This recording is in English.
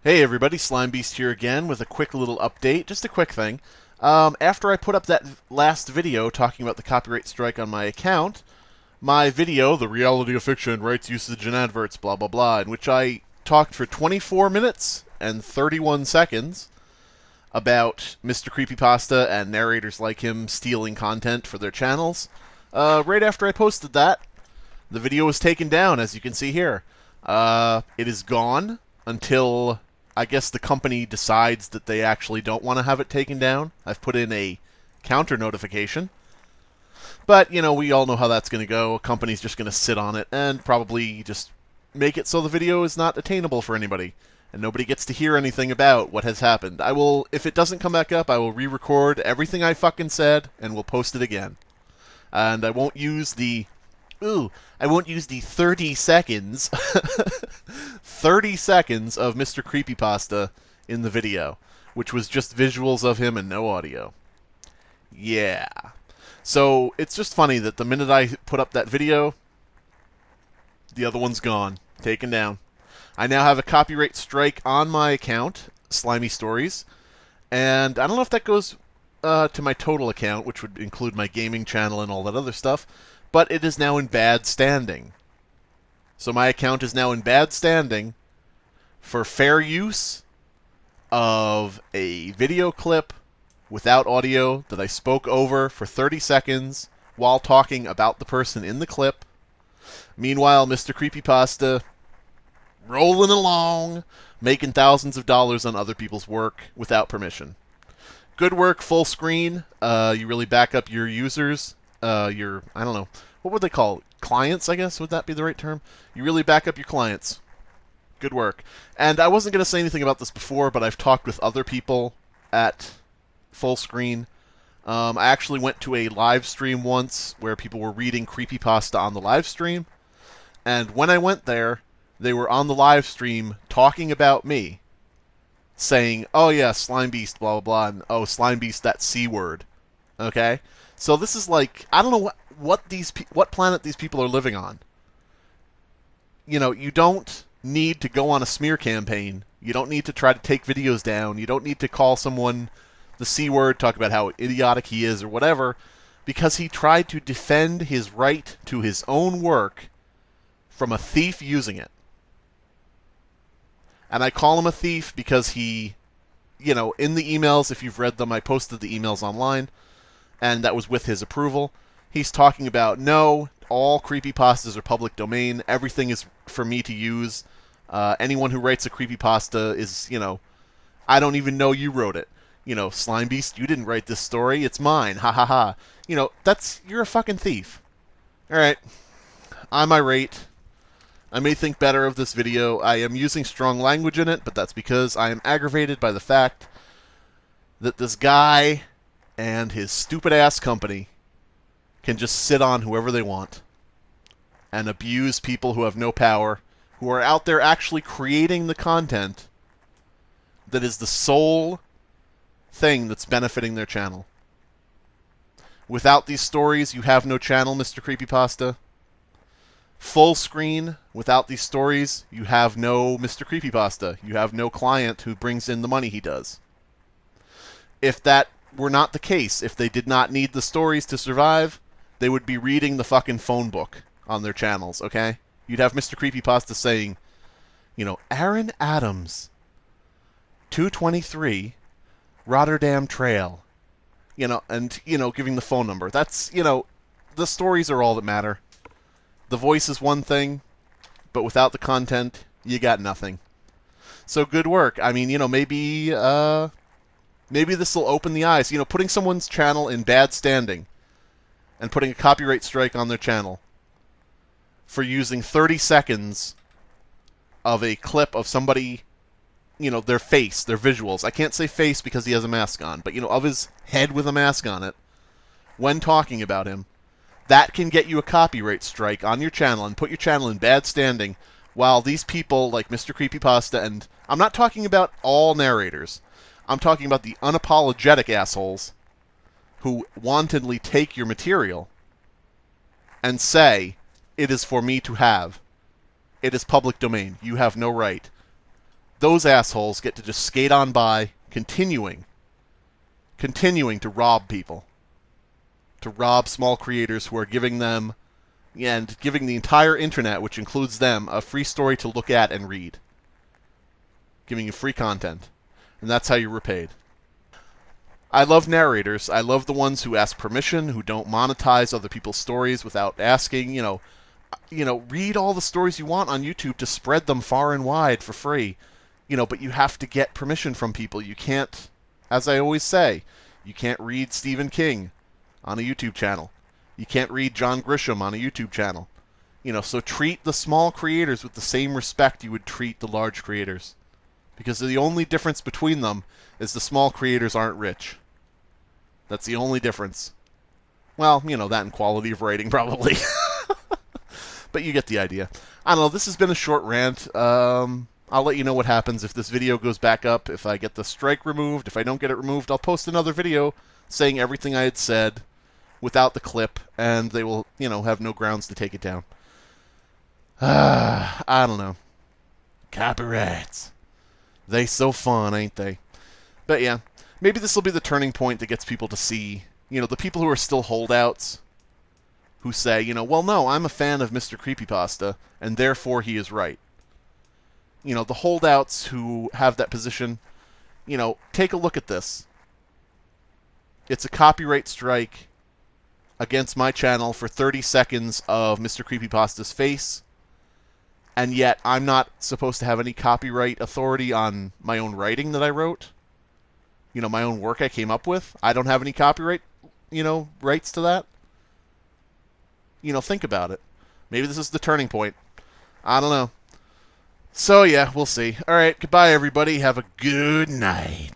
Hey everybody, Slime Beast here again with a quick little update, just a quick thing. After I put up that last video talking about the copyright strike on my account, my video, The Reality of Fiction, Rights, Usage, and Adverts, blah blah blah, in which I talked for 24 minutes and 31 seconds about MrCreepyPasta and narrators like him stealing content for their channels. Right after I posted that, the video was taken down, as you can see here. It is gone until I guess the company decides that they actually don't want to have it taken down. I've put in a counter notification. But, you know, we all know how that's going to go. A company's just going to sit on it and probably just make it so the video is not attainable for anybody. And nobody gets to hear anything about what has happened. I will, if it doesn't come back up, I will re-record everything I fucking said and we'll post it again. And I won't use the... I won't use the 30 seconds 30 seconds of Mr. Creepypasta in the video, which was just visuals of him and no audio. Yeah. So, it's just funny that the minute I put up that video, the other one's gone. Taken down. I now have a copyright strike on my account, Slimy Stories, and I don't know if that goes to my total account, which would include my gaming channel and all that other stuff, but it is now in bad standing. So my account is now in bad standing for fair use of a video clip without audio that I spoke over for 30 seconds while talking about the person in the clip. Meanwhile, Mr. Creepypasta rolling along, making thousands of dollars on other people's work without permission. Good work, full screen. You really back up your users. I don't know, what would they call it? Clients, I guess, would that be the right term? You really back up your clients. Good work. And I wasn't going to say anything about this before, but I've talked with other people at full screen. I actually went to a live stream once where people were reading creepypasta on the live stream, and when I went there, they were on the live stream talking about me, saying, oh yeah, Slime Beast, blah blah blah, and oh, Slime Beast, that C word. Okay? So this is like, I don't know what planet these people are living on. You know, you don't need to go on a smear campaign. You don't need to try to take videos down. You don't need to call someone the C word, talk about how idiotic he is or whatever, because he tried to defend his right to his own work from a thief using it. And I call him a thief because he, you know, in the emails, if you've read them, I posted the emails online, and that was with his approval. He's talking about, no, all creepypastas are public domain. Everything is for me to use. Anyone who writes a creepypasta is, you know, I don't even know you wrote it. You know, Slime Beast, you didn't write this story. It's mine. Ha ha ha. You know, you're a fucking thief. Alright. I'm irate. I may think better of this video. I am using strong language in it, but that's because I am aggravated by the fact that this guy and his stupid-ass company can just sit on whoever they want and abuse people who have no power, who are out there actually creating the content that is the sole thing that's benefiting their channel. Without these stories, you have no channel, Mr. Creepypasta. Full screen, without these stories, you have no Mr. Creepypasta. You have no client who brings in the money he does. If that were not the case, if they did not need the stories to survive, they would be reading the fucking phone book on their channels, okay? You'd have Mr. Creepypasta saying, you know, Aaron Adams, 223, Rotterdam Trail, you know, and, you know, giving the phone number. That's, you know, the stories are all that matter. The voice is one thing, but without the content, you got nothing. So good work. I mean, you know, maybe this will open the eyes. You know, putting someone's channel in bad standing and putting a copyright strike on their channel for using 30 seconds of a clip of somebody, you know, their face, their visuals. I can't say face because he has a mask on, but, you know, of his head with a mask on it, when talking about him, that can get you a copyright strike on your channel and put your channel in bad standing, while these people like Mr. Creepypasta, and I'm not talking about all narrators, I'm talking about the unapologetic assholes who wantonly take your material and say, it is for me to have. It is public domain. You have no right. those assholes get to just skate on by, continuing to rob people, to rob small creators who are giving them, and giving the entire internet, which includes them, a free story to look at and read. Giving you free content. And that's how you're repaid. I love narrators. I love the ones who ask permission, who don't monetize other people's stories without asking, read all the stories you want on YouTube to spread them far and wide for free. But you have to get permission from people. You can't, as I always say, you can't read Stephen King on a YouTube channel. You can't read John Grisham on a YouTube channel. So treat the small creators with the same respect you would treat the large creators. Because the only difference between them is the small creators aren't rich. That's the only difference. Well, that and quality of writing, probably. But you get the idea. I don't know, this has been a short rant. I'll let you know what happens if this video goes back up, if I get the strike removed. If I don't get it removed, I'll post another video saying everything I had said without the clip, and they will, have no grounds to take it down. I don't know. Copyrights. They so fun, ain't they? But yeah, maybe this will be the turning point that gets people to see, the people who are still holdouts, who say, well, no, I'm a fan of MrCreepyPasta, and therefore he is right. The holdouts who have that position, take a look at this. It's a copyright strike against my channel for 30 seconds of MrCreepyPasta's face, and yet I'm not supposed to have any copyright authority on my own writing that I wrote. My own work I came up with. I don't have any copyright, rights to that. Think about it. Maybe this is the turning point. I don't know. So, yeah, we'll see. All right, goodbye, everybody. Have a good night.